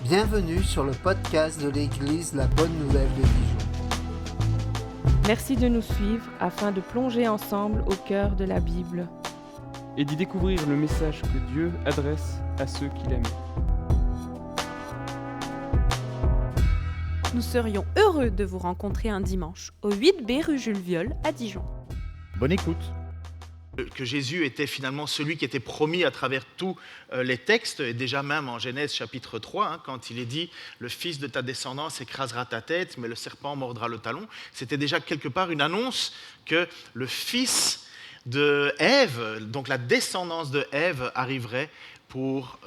Bienvenue sur le podcast de l'Église La Bonne Nouvelle de Dijon. Merci de nous suivre afin de plonger ensemble au cœur de la Bible et d'y découvrir le message que Dieu adresse à ceux qu'il aime. Nous serions heureux de vous rencontrer un dimanche au 8B rue Jules Viol à Dijon. Bonne écoute. Que Jésus était finalement celui qui était promis à travers tous les textes, et déjà même en Genèse chapitre 3, quand il est dit « Le fils de ta descendance écrasera ta tête, mais le serpent mordra le talon », c'était déjà quelque part une annonce que le fils de Ève, donc la descendance de Ève, arriverait pour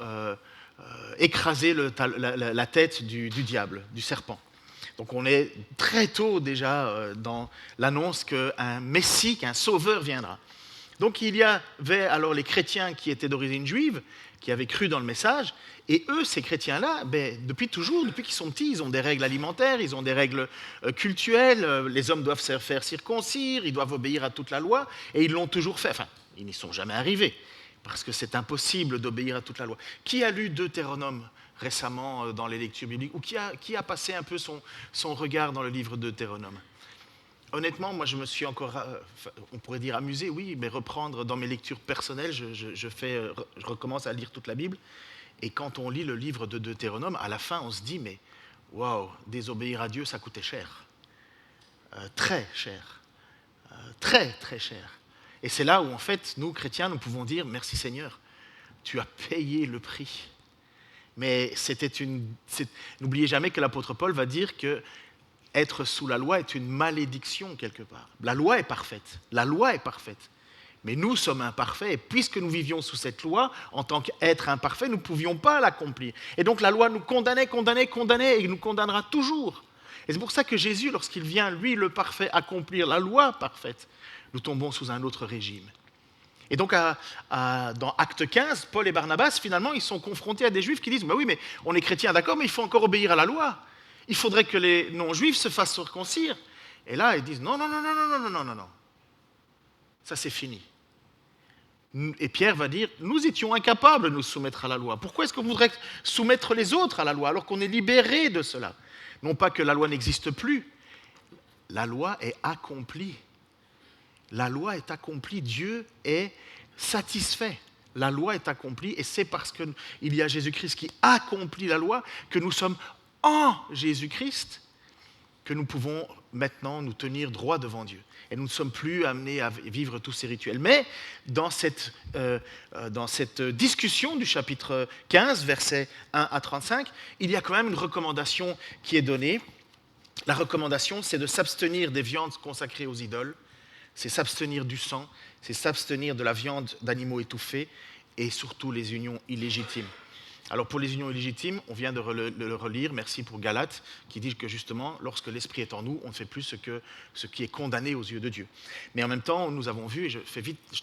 écraser la tête du diable, du serpent. Donc on est très tôt déjà dans l'annonce qu'un Messie, qu'un sauveur viendra. Donc il y avait alors les chrétiens qui étaient d'origine juive, qui avaient cru dans le message, et eux, ces chrétiens-là, depuis toujours, depuis qu'ils sont petits, ils ont des règles alimentaires, ils ont des règles cultuelles, les hommes doivent se faire circoncire, ils doivent obéir à toute la loi, et ils l'ont toujours fait. Enfin, ils n'y sont jamais arrivés, parce que c'est impossible d'obéir à toute la loi. Qui a lu Deutéronome récemment dans les lectures bibliques, ou qui a passé un peu son regard dans le livre de Deutéronome ? Honnêtement, moi je me suis encore, on pourrait dire amusé, oui, mais reprendre dans mes lectures personnelles, je recommence à lire toute la Bible, et quand on lit le livre de Deutéronome, à la fin on se dit, mais waouh, désobéir à Dieu ça coûtait cher, très cher, très très cher. Et c'est là où en fait, nous chrétiens, nous pouvons dire, merci Seigneur, tu as payé le prix. Mais n'oubliez jamais que l'apôtre Paul va dire que être sous la loi est une malédiction quelque part. La loi est parfaite, mais nous sommes imparfaits, et puisque nous vivions sous cette loi, en tant qu'être imparfait, nous ne pouvions pas l'accomplir. Et donc la loi nous condamnait, et nous condamnera toujours. Et c'est pour ça que Jésus, lorsqu'il vient, lui, le parfait, accomplir la loi parfaite, nous tombons sous un autre régime. Et donc dans Acte 15, Paul et Barnabas, finalement, ils sont confrontés à des Juifs qui disent « oui, mais on est chrétiens, d'accord, mais il faut encore obéir à la loi. Il faudrait que les non-juifs se fassent circoncire. » Et là, ils disent non, ça c'est fini. Et Pierre va dire, nous étions incapables de nous soumettre à la loi. Pourquoi est-ce qu'on voudrait soumettre les autres à la loi alors qu'on est libéré de cela ? Non pas que la loi n'existe plus, la loi est accomplie. La loi est accomplie, Dieu est satisfait. La loi est accomplie et c'est parce qu'il y a Jésus-Christ qui accomplit la loi que nous sommes en Jésus-Christ que nous pouvons maintenant nous tenir droit devant Dieu. Et nous ne sommes plus amenés à vivre tous ces rituels. Mais dans cette discussion du chapitre 15, versets 1 à 35, il y a quand même une recommandation qui est donnée. La recommandation, c'est de s'abstenir des viandes consacrées aux idoles, c'est s'abstenir du sang, c'est s'abstenir de la viande d'animaux étouffés et surtout les unions illégitimes. Alors pour les unions illégitimes, on vient de le relire, merci pour Galates, qui dit que justement, lorsque l'Esprit est en nous, on ne fait plus ce qui est condamné aux yeux de Dieu. Mais en même temps, nous avons vu, et je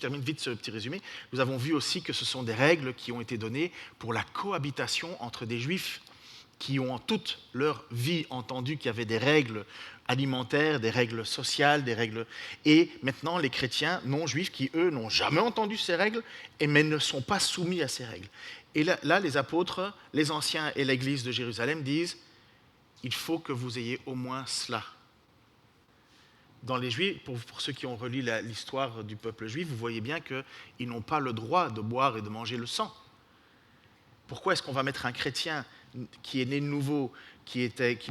termine vite ce petit résumé, nous avons vu aussi que ce sont des règles qui ont été données pour la cohabitation entre des Juifs qui ont en toute leur vie entendu qu'il y avait des règles alimentaires, des règles sociales, des règles... Et maintenant, les chrétiens non-juifs qui, eux, n'ont jamais entendu ces règles, mais ne sont pas soumis à ces règles. Et là, les apôtres, les anciens et l'Église de Jérusalem disent « Il faut que vous ayez au moins cela ». Dans les Juifs, pour ceux qui ont relu l'histoire du peuple juif, vous voyez bien qu'ils n'ont pas le droit de boire et de manger le sang. Pourquoi est-ce qu'on va mettre un chrétien qui est né de nouveau,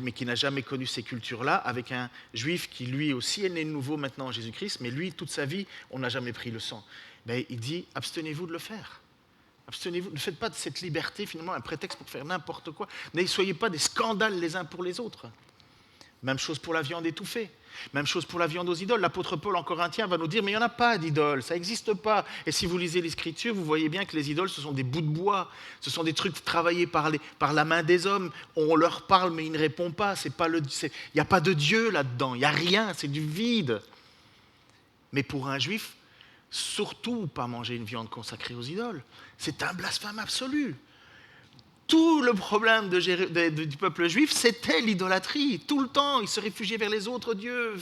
mais qui n'a jamais connu ces cultures-là, avec un juif qui lui aussi est né de nouveau maintenant en Jésus-Christ, mais lui, toute sa vie, on n'a jamais pris le sang. Il dit « Abstenez-vous de le faire ». Abstenez-vous, ne faites pas de cette liberté finalement un prétexte pour faire n'importe quoi. Ne soyez pas des scandales les uns pour les autres. Même chose pour la viande étouffée. Même chose pour la viande aux idoles. L'apôtre Paul en Corinthiens va nous dire, mais il n'y en a pas d'idoles, ça n'existe pas. Et si vous lisez l'Écriture, vous voyez bien que les idoles, ce sont des bouts de bois, ce sont des trucs travaillés par la main des hommes. On leur parle, mais ils ne répondent pas. Il n'y a pas de Dieu là-dedans, il n'y a rien, c'est du vide. Mais pour un juif, surtout pas manger une viande consacrée aux idoles. C'est un blasphème absolu. tout le problème du peuple juif, c'était l'idolâtrie. Tout le temps, ils se réfugiaient vers les autres dieux,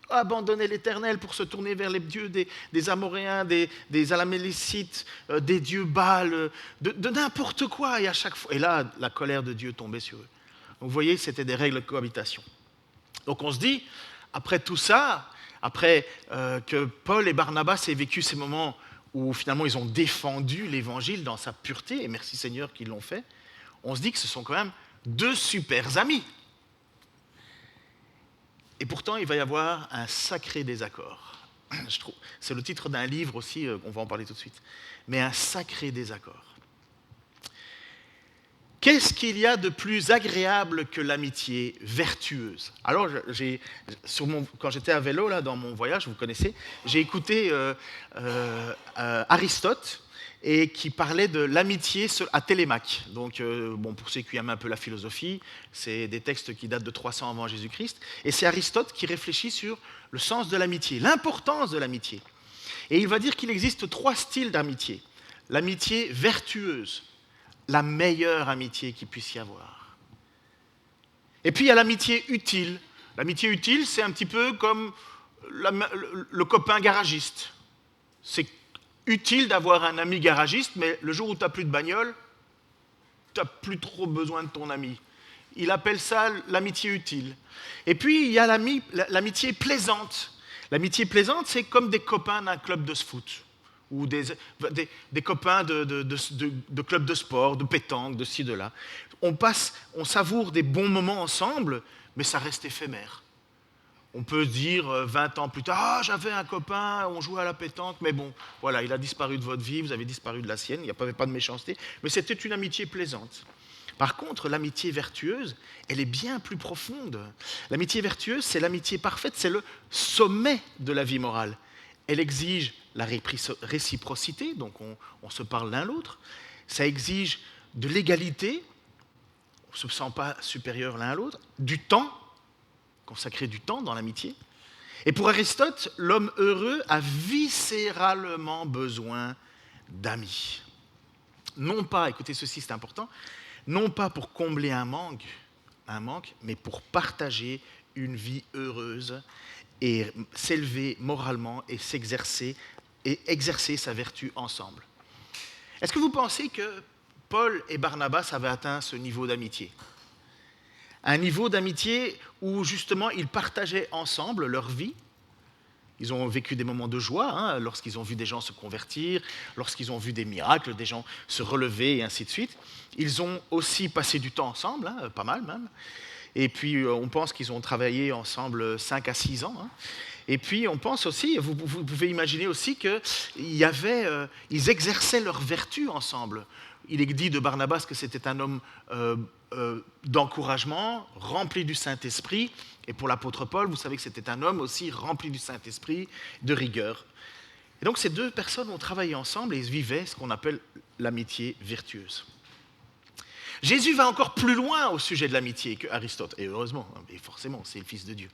abandonnaient l'Éternel pour se tourner vers les dieux des Amoréens, des Alamélécites, des dieux Baal, de n'importe quoi. Et à chaque fois, et là, la colère de Dieu tombait sur eux. Donc, vous voyez, c'était des règles de cohabitation. Donc on se dit, après tout ça, après que Paul et Barnabas aient vécu ces moments où finalement ils ont défendu l'Évangile dans sa pureté, et merci Seigneur qu'ils l'ont fait, on se dit que ce sont quand même deux super amis. Et pourtant, il va y avoir un sacré désaccord. Je trouve, c'est le titre d'un livre aussi, on va en parler tout de suite. Mais un sacré désaccord. Qu'est-ce qu'il y a de plus agréable que l'amitié vertueuse? Alors, quand j'étais à vélo, là, dans mon voyage, vous connaissez, j'ai écouté Aristote, et qui parlait de l'amitié à Télémaque. Donc, pour ceux qui aiment un peu la philosophie, c'est des textes qui datent de 300 avant Jésus-Christ, et c'est Aristote qui réfléchit sur le sens de l'amitié, l'importance de l'amitié. Et il va dire qu'il existe 3 styles d'amitié. L'amitié vertueuse, la meilleure amitié qu'il puisse y avoir. Et puis il y a l'amitié utile. L'amitié utile, c'est un petit peu comme le copain garagiste. C'est utile d'avoir un ami garagiste, mais le jour où tu n'as plus de bagnole, tu n'as plus trop besoin de ton ami. Il appelle ça l'amitié utile. Et puis, il y a l'amitié plaisante. L'amitié plaisante, c'est comme des copains d'un club de foot, ou des copains de clubs de sport, de pétanque, de ci, de là. On savoure des bons moments ensemble, mais ça reste éphémère. On peut dire 20 ans plus tard, « Ah, j'avais un copain, on jouait à la pétanque, mais bon, voilà, il a disparu de votre vie, vous avez disparu de la sienne, il n'y avait pas de méchanceté, mais c'était une amitié plaisante. » Par contre, l'amitié vertueuse, elle est bien plus profonde. L'amitié vertueuse, c'est l'amitié parfaite, c'est le sommet de la vie morale. Elle exige la réciprocité, donc on se parle l'un l'autre. Ça exige de l'égalité, on ne se sent pas supérieur l'un à l'autre, du temps, consacrer du temps dans l'amitié. Et pour Aristote, l'homme heureux a viscéralement besoin d'amis. Non pas, écoutez ceci, c'est important, non pas pour combler un manque, mais pour partager une vie heureuse et s'élever moralement et s'exercer et exercer sa vertu ensemble. Est-ce que vous pensez que Paul et Barnabas avaient atteint ce niveau d'amitié? Un niveau d'amitié où justement ils partageaient ensemble leur vie. Ils ont vécu des moments de joie, lorsqu'ils ont vu des gens se convertir, lorsqu'ils ont vu des miracles, des gens se relever et ainsi de suite. Ils ont aussi passé du temps ensemble, pas mal même. Et puis on pense qu'ils ont travaillé ensemble 5 à 6 ans. Et puis on pense aussi, vous pouvez imaginer aussi qu'ils exerçaient leur vertu ensemble. Il est dit de Barnabas que c'était un homme d'encouragement, rempli du Saint-Esprit. Et pour l'apôtre Paul, vous savez que c'était un homme aussi rempli du Saint-Esprit, de rigueur. Et donc ces deux personnes ont travaillé ensemble et ils vivaient ce qu'on appelle l'amitié vertueuse. Jésus va encore plus loin au sujet de l'amitié qu'Aristote. Et heureusement, et forcément, c'est le Fils de Dieu.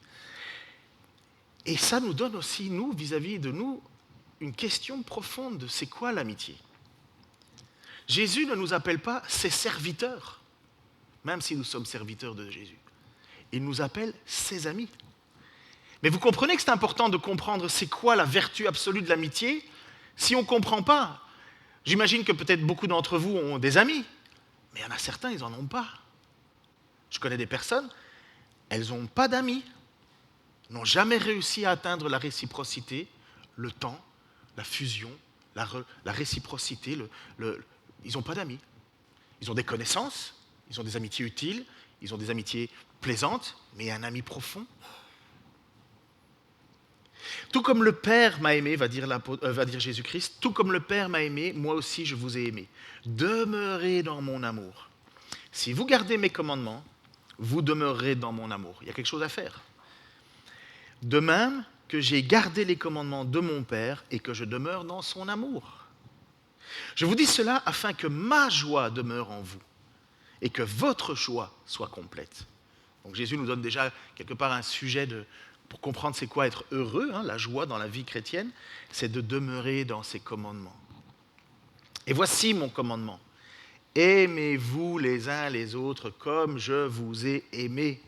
Et ça nous donne aussi, nous, vis-à-vis de nous, une question profonde de c'est quoi l'amitié? Jésus ne nous appelle pas ses serviteurs, même si nous sommes serviteurs de Jésus. Il nous appelle ses amis. Mais vous comprenez que c'est important de comprendre c'est quoi la vertu absolue de l'amitié. Si on ne comprend pas, j'imagine que peut-être beaucoup d'entre vous ont des amis, mais il y en a certains, ils n'en ont pas. Je connais des personnes, elles n'ont pas d'amis, n'ont jamais réussi à atteindre la réciprocité, le temps, la fusion, la réciprocité, ils n'ont pas d'amis. Ils ont des connaissances, ils ont des amitiés utiles, ils ont des amitiés plaisantes, mais un ami profond. Tout comme le Père m'a aimé, va dire Jésus-Christ, tout comme le Père m'a aimé, moi aussi je vous ai aimé. Demeurez dans mon amour. Si vous gardez mes commandements, vous demeurerez dans mon amour. Il y a quelque chose à faire. De même que j'ai gardé les commandements de mon Père et que je demeure dans son amour. Je vous dis cela afin que ma joie demeure en vous et que votre joie soit complète. Donc Jésus nous donne déjà quelque part un sujet pour comprendre c'est quoi être heureux, la joie dans la vie chrétienne, c'est de demeurer dans ses commandements. Et voici mon commandement, Aimez-vous les uns les autres comme je vous ai aimés.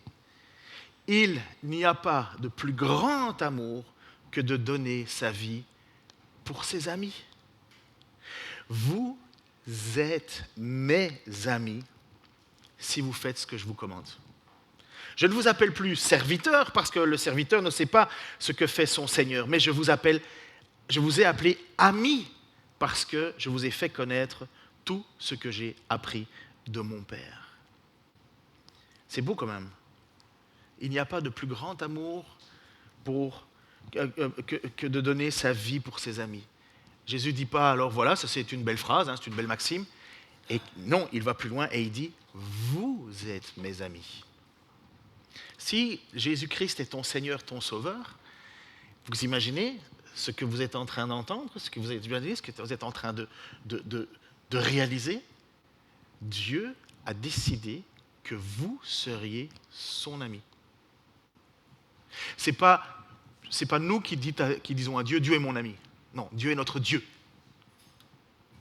Il n'y a pas de plus grand amour que de donner sa vie pour ses amis. Vous êtes mes amis si vous faites ce que je vous commande. Je ne vous appelle plus serviteur parce que le serviteur ne sait pas ce que fait son Seigneur, mais je vous ai appelé ami parce que je vous ai fait connaître tout ce que j'ai appris de mon Père. C'est beau quand même. Il n'y a pas de plus grand amour que de donner sa vie pour ses amis. Jésus ne dit pas, alors voilà, ça c'est une belle phrase, c'est une belle maxime. Et non, il va plus loin et il dit, vous êtes mes amis. Si Jésus-Christ est ton Seigneur, ton Sauveur, vous imaginez ce que vous êtes en train d'entendre, ce que vous êtes en train de réaliser? Dieu a décidé que vous seriez son ami. C'est pas nous qui disons à Dieu, Dieu est mon ami. Non, Dieu est notre Dieu.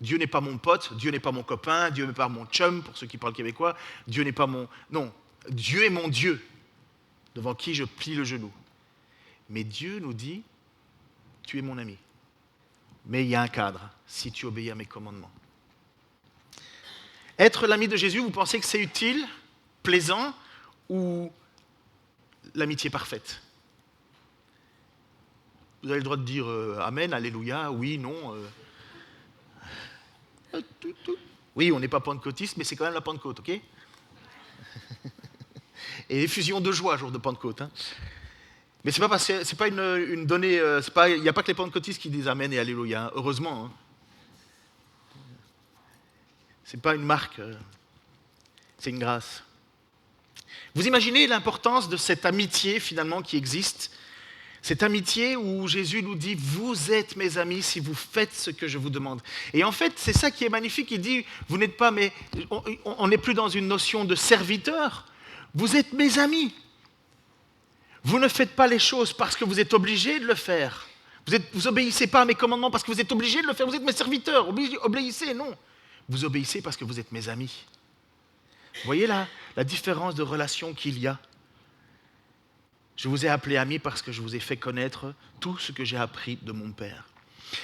Dieu n'est pas mon pote, Dieu n'est pas mon copain, Dieu n'est pas mon chum, pour ceux qui parlent québécois, Dieu n'est pas mon... Non, Dieu est mon Dieu, devant qui je plie le genou. Mais Dieu nous dit, tu es mon ami. Mais il y a un cadre, si tu obéis à mes commandements. Être l'ami de Jésus, vous pensez que c'est utile, plaisant, ou l'amitié parfaite? Vous avez le droit de dire Amen, Alléluia, oui, non. Oui, on n'est pas pentecôtiste, mais c'est quand même la Pentecôte, ok? Et effusion de joie, jour de Pentecôte. Hein. Mais c'est pas une donnée, il n'y a pas que les pentecôtistes qui disent Amen et Alléluia, hein, heureusement. Hein. C'est pas une marque, c'est une grâce. Vous imaginez l'importance de cette amitié finalement qui existe? Cette amitié où Jésus nous dit « Vous êtes mes amis si vous faites ce que je vous demande ». Et en fait, c'est ça qui est magnifique. Il dit « Vous n'êtes pas mes... » On n'est plus dans une notion de serviteur. Vous êtes mes amis. Vous ne faites pas les choses parce que vous êtes obligés de le faire. Vous obéissez pas à mes commandements parce que vous êtes obligés de le faire. Vous êtes mes serviteurs. Obéissez, non. Vous obéissez parce que vous êtes mes amis. Vous voyez la différence de relation qu'il y a? Je vous ai appelé ami parce que je vous ai fait connaître tout ce que j'ai appris de mon Père.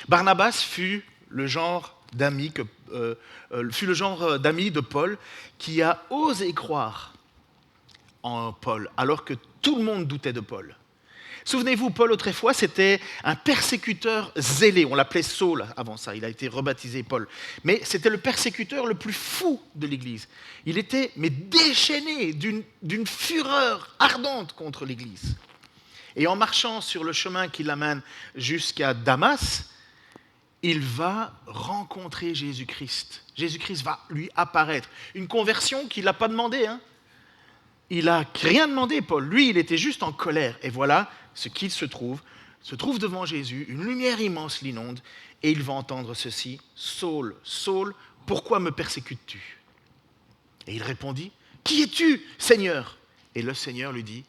Barnabas fut le genre d'ami de Paul qui a osé croire en Paul alors que tout le monde doutait de Paul. Souvenez-vous, Paul autrefois c'était un persécuteur zélé, on l'appelait Saul avant ça, il a été rebaptisé Paul. Mais c'était le persécuteur le plus fou de l'Église. Il était déchaîné d'une fureur ardente contre l'Église. Et en marchant sur le chemin qui l'amène jusqu'à Damas, il va rencontrer Jésus-Christ. Jésus-Christ va lui apparaître. Une conversion qu'il n'a pas demandé. Hein. Il n'a rien demandé, Paul. Lui, il était juste en colère. Et voilà ce qu'il se trouve devant Jésus, une lumière immense l'inonde, et il va entendre ceci, « Saul, Saul, pourquoi me persécutes-tu » Et il répondit, « Qui es-tu, Seigneur » Et le Seigneur lui dit,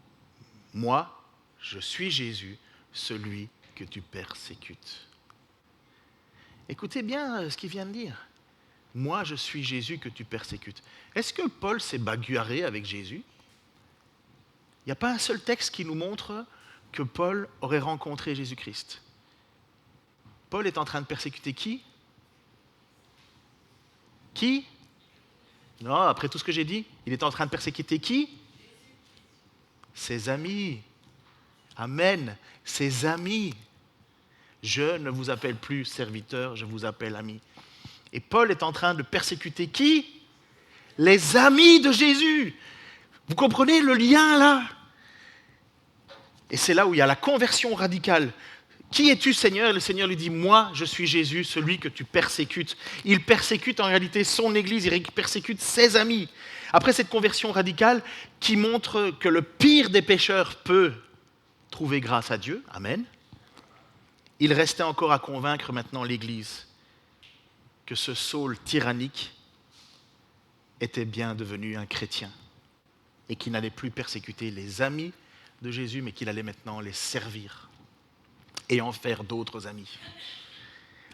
« Moi, je suis Jésus, celui que tu persécutes. » Écoutez bien ce qu'il vient de dire. « Moi, je suis Jésus que tu persécutes. » Est-ce que Paul s'est bagarré avec Jésus? Il n'y a pas un seul texte qui nous montre que Paul aurait rencontré Jésus-Christ. Paul est en train de persécuter qui? Qui? Non, après tout ce que j'ai dit, il est en train de persécuter qui? Ses amis. Amen. Ses amis. Je ne vous appelle plus serviteur, je vous appelle ami. Et Paul est en train de persécuter qui? Les amis de Jésus. Vous comprenez le lien là? Et c'est là où il y a la conversion radicale. Qui es-tu, Seigneur? Et le Seigneur lui dit, moi, je suis Jésus, celui que tu persécutes. Il persécute en réalité son Église, il persécute ses amis. Après cette conversion radicale qui montre que le pire des pécheurs peut trouver grâce à Dieu, amen, il restait encore à convaincre maintenant l'Église que ce Saul tyrannique était bien devenu un chrétien et qu'il n'allait plus persécuter les amis de Jésus, mais qu'il allait maintenant les servir et en faire d'autres amis.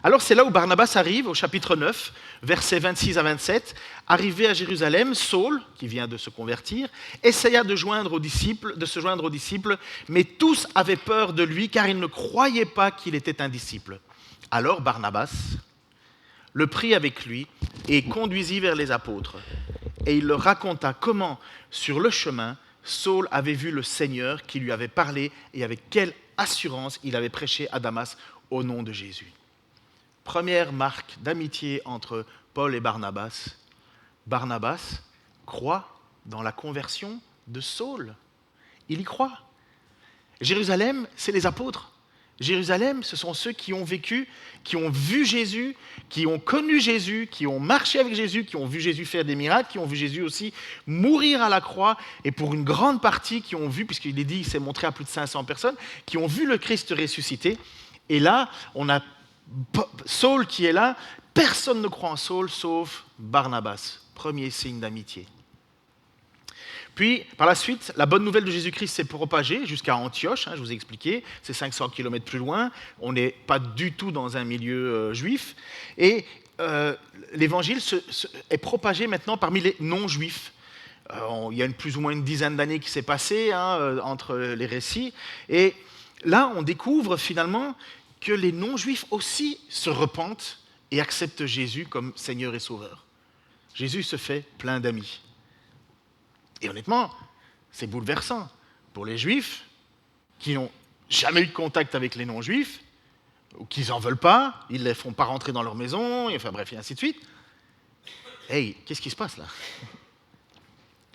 Alors c'est là où Barnabas arrive, au chapitre 9, versets 26 à 27. Arrivé à Jérusalem, Saul, qui vient de se convertir, essaya de se joindre aux disciples, mais tous avaient peur de lui car ils ne croyaient pas qu'il était un disciple. Alors Barnabas le prit avec lui et conduisit vers les apôtres. Et il leur raconta comment, sur le chemin, Saul avait vu le Seigneur qui lui avait parlé et avec quelle assurance il avait prêché à Damas au nom de Jésus. Première marque d'amitié entre Paul et Barnabas. Barnabas croit dans la conversion de Saul. Il y croit. Jérusalem, c'est les apôtres. Jérusalem, ce sont ceux qui ont vécu, qui ont vu Jésus, qui ont connu Jésus, qui ont marché avec Jésus, qui ont vu Jésus faire des miracles, qui ont vu Jésus aussi mourir à la croix, et pour une grande partie qui ont vu, puisqu'il est dit, il s'est montré à plus de 500 personnes, qui ont vu le Christ ressuscité. Et là, on a Saul qui est là, personne ne croit en Saul sauf Barnabas. Premier signe d'amitié. Puis, par la suite, la bonne nouvelle de Jésus-Christ s'est propagée jusqu'à Antioche, je vous ai expliqué, c'est 500 km plus loin, on n'est pas du tout dans un milieu juif, et l'évangile est propagé maintenant parmi les non-juifs. Il y a plus ou moins une dizaine d'années qui s'est passée entre les récits, et là, on découvre finalement que les non-juifs aussi se repentent et acceptent Jésus comme Seigneur et Sauveur. Jésus se fait plein d'amis. Et honnêtement, c'est bouleversant pour les Juifs qui n'ont jamais eu de contact avec les non-Juifs, ou qui n'en veulent pas, ils ne les font pas rentrer dans leur maison, et enfin bref, et ainsi de suite. Hey, qu'est-ce qui se passe là?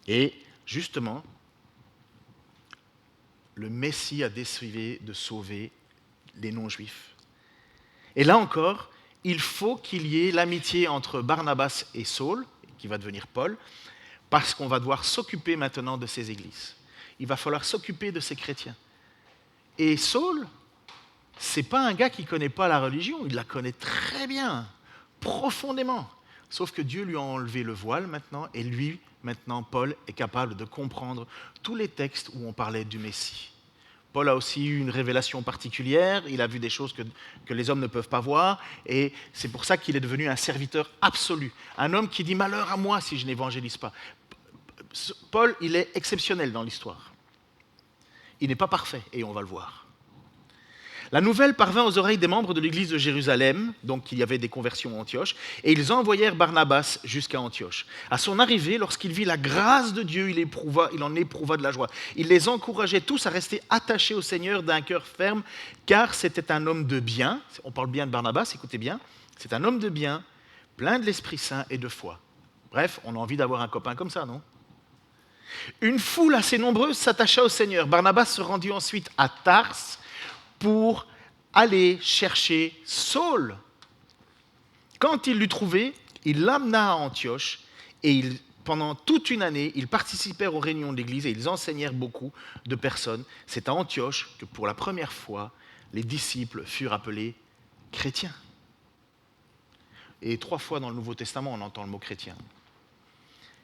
Et justement, le Messie a décidé de sauver les non-Juifs. Et là encore, il faut qu'il y ait l'amitié entre Barnabas et Saul, qui va devenir Paul, parce qu'on va devoir s'occuper maintenant de ces églises. Il va falloir s'occuper de ces chrétiens. Et Saul, ce n'est pas un gars qui ne connaît pas la religion, il la connaît très bien, profondément. Sauf que Dieu lui a enlevé le voile maintenant, et lui, maintenant, Paul, est capable de comprendre tous les textes où on parlait du Messie. Paul a aussi eu une révélation particulière, il a vu des choses que les hommes ne peuvent pas voir, et c'est pour ça qu'il est devenu un serviteur absolu, un homme qui dit « malheur à moi si je n'évangélise pas ». Paul, il est exceptionnel dans l'histoire. Il n'est pas parfait, et on va le voir. La nouvelle parvint aux oreilles des membres de l'église de Jérusalem, donc il y avait des conversions à Antioche, et ils envoyèrent Barnabas jusqu'à Antioche. À son arrivée, lorsqu'il vit la grâce de Dieu, il en éprouva de la joie. Il les encourageait tous à rester attachés au Seigneur d'un cœur ferme, car c'était un homme de bien. On parle bien de Barnabas, écoutez bien. C'est un homme de bien, plein de l'Esprit Saint et de foi. Bref, on a envie d'avoir un copain comme ça, non? Une foule assez nombreuse s'attacha au Seigneur. Barnabas se rendit ensuite à Tars pour aller chercher Saul. Quand il l'eut trouvé, il l'amena à Antioche et pendant toute une année, ils participèrent aux réunions de l'Église et ils enseignèrent beaucoup de personnes. C'est à Antioche que pour la première fois, les disciples furent appelés chrétiens. Et 3 fois dans le Nouveau Testament, on entend le mot chrétien.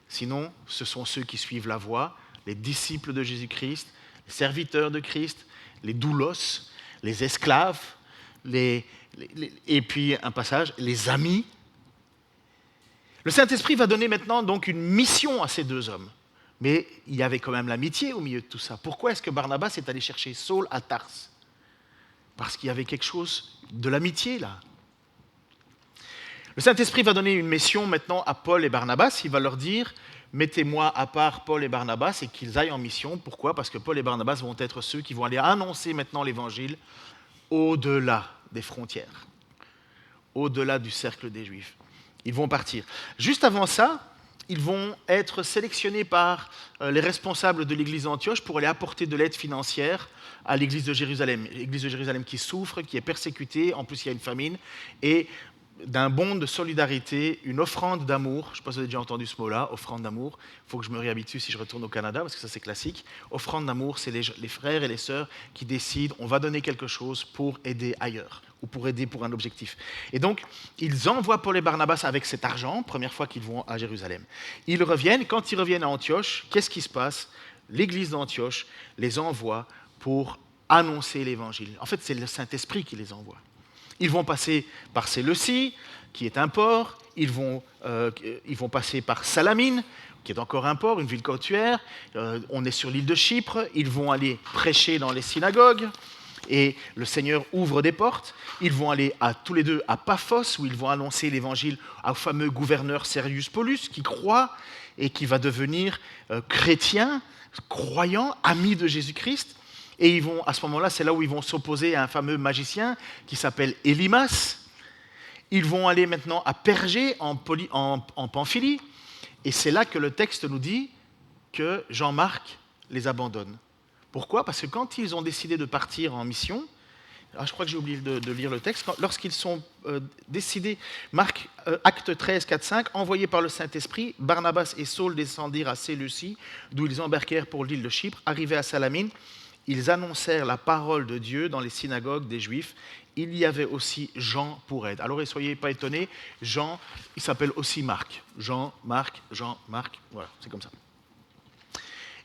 Sinon, ce sont ceux qui suivent la voie, les disciples de Jésus-Christ, les serviteurs de Christ, les doulos, les esclaves, et puis un passage, les amis. Le Saint-Esprit va donner maintenant donc une mission à ces 2 hommes. Mais il y avait quand même l'amitié au milieu de tout ça. Pourquoi est-ce que Barnabas est allé chercher Saul à Tars? Parce qu'il y avait quelque chose de l'amitié là. Le Saint-Esprit va donner une mission maintenant à Paul et Barnabas. Il va leur dire, mettez-moi à part Paul et Barnabas et qu'ils aillent en mission. Pourquoi? Parce que Paul et Barnabas vont être ceux qui vont aller annoncer maintenant l'Évangile au-delà des frontières, au-delà du cercle des Juifs. Ils vont partir. Juste avant ça, ils vont être sélectionnés par les responsables de l'église d'Antioche pour aller apporter de l'aide financière à l'église de Jérusalem. L'église de Jérusalem qui souffre, qui est persécutée, en plus il y a une famine, et d'un bond de solidarité, une offrande d'amour. Je ne sais pas si vous avez déjà entendu ce mot-là, offrande d'amour. Il faut que je me réhabitue si je retourne au Canada, parce que ça c'est classique. Offrande d'amour, c'est les frères et les sœurs qui décident, on va donner quelque chose pour aider ailleurs, ou pour aider pour un objectif. Et donc, ils envoient Paul et Barnabas avec cet argent, première fois qu'ils vont à Jérusalem. Ils reviennent, quand ils reviennent à Antioche, qu'est-ce qui se passe? L'église d'Antioche les envoie pour annoncer l'évangile. En fait, c'est le Saint-Esprit qui les envoie. Ils vont passer par Séleucie, qui est un port. Ils vont passer par Salamine, qui est encore un port, une ville côtière. On est sur l'île de Chypre. Ils vont aller prêcher dans les synagogues. Et le Seigneur ouvre des portes. Ils vont aller tous les deux à Paphos, où ils vont annoncer l'évangile au fameux gouverneur Sergius Paulus, qui croit et qui va devenir chrétien, croyant, ami de Jésus-Christ. Et à ce moment-là, c'est là où ils vont s'opposer à un fameux magicien qui s'appelle Élymas. Ils vont aller maintenant à Pergé, en Pamphylie. Et c'est là que le texte nous dit que Jean-Marc les abandonne. Pourquoi ? Parce que quand ils ont décidé de partir en mission, je crois que j'ai oublié de lire le texte, lorsqu'ils sont décidés, Marc, acte 13, 4, 5, envoyés par le Saint-Esprit, Barnabas et Saul descendirent à Séleucie, d'où ils embarquèrent pour l'île de Chypre. Arrivés à Salamine, ils annoncèrent la parole de Dieu dans les synagogues des Juifs. Il y avait aussi Jean pour aide. Alors, ne soyez pas étonnés, Jean, il s'appelle aussi Marc. Jean, Marc, voilà, c'est comme ça.